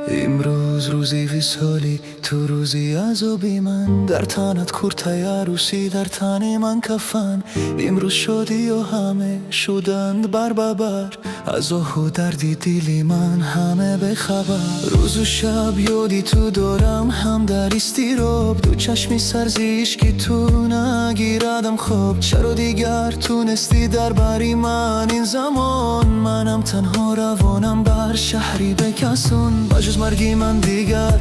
امروز روزی وصالی، تو روزی عذابی من. در تنت کرته عروسی، در تن من کفن. امروز شادی و همه شدند بر ببر، از آه و دردی دلی من همه بخبر. روز و شب یادی تو دارم، هم در استیراب. دو چشمی سرزیش که تو نگیردم خواب. چرا دیگر تونستی در بری من این زمان؟ منم تنها روانم بر شهری بکسون. بجز مرگی من دیگر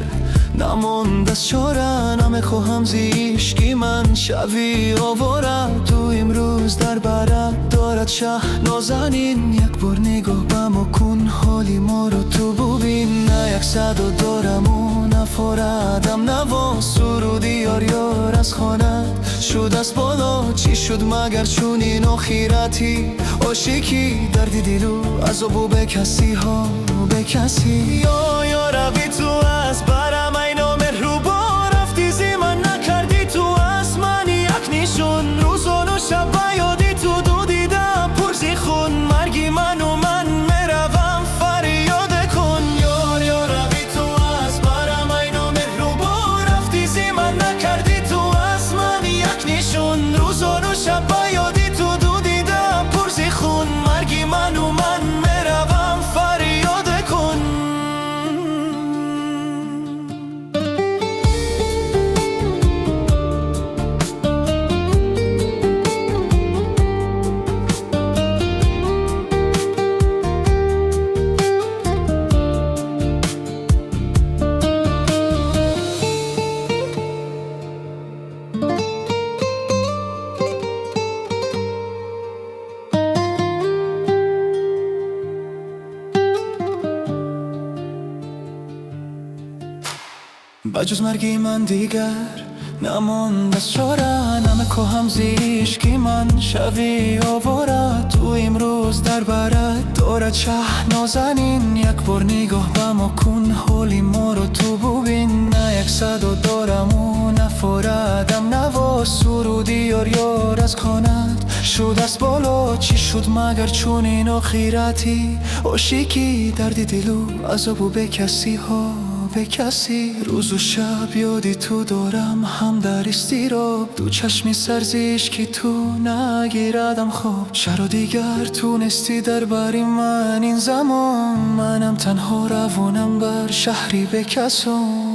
نماند از چاره، نمیخواهم زیشکی من شوی آواره. تو امروز در برت دارد شه نازنین، یک بار نگاه به ما کن، حالی ما رو تو ببین. نه یک صدا دارم و نفاردم نوا، سرودی یار یار از خانه شد از بالا. چی شد مگر چون این آخرتی عاشقی؟ دردی دلو عذابو به کسی ها به کسی. یا روی تو از برم اینا مهربا، رفتی زی من نکردی تو از من یک نیشون. روزان و شب یادی تو دو دیدم پرزی خون، مرگی من و من میروم فریاد کن. یا روی تو از برم اینا مهربا، رفتی زی من نکردی تو از من یک نیشون. روزان و شب یادی تو دو دیدم پرزی خون، مرگی من و من میروم فریاد کن. بجز مرگی من دیگر نماند از چاره، نمیخواهم زیشکی من شوی آواره. تو امروز در برت دارد شه نازنین، یک بار نگاه به ما کن، حالی ما رو تو ببین. نه یک صدا دارم و نفاردم نوا، سرودی یار یار از خانت شد از بالا. چی شد مگر چون این آخرتی عاشقی؟ دردی دلو عذابو به کسی ها به کسی. روز و شب یادی تو دارم، هم در استیراب. دو چشمی سرزیش که تو نگیردم خواب. چرا دیگر تونستی در بری من این زمان؟ منم تنها روانم بر شهری بکسون.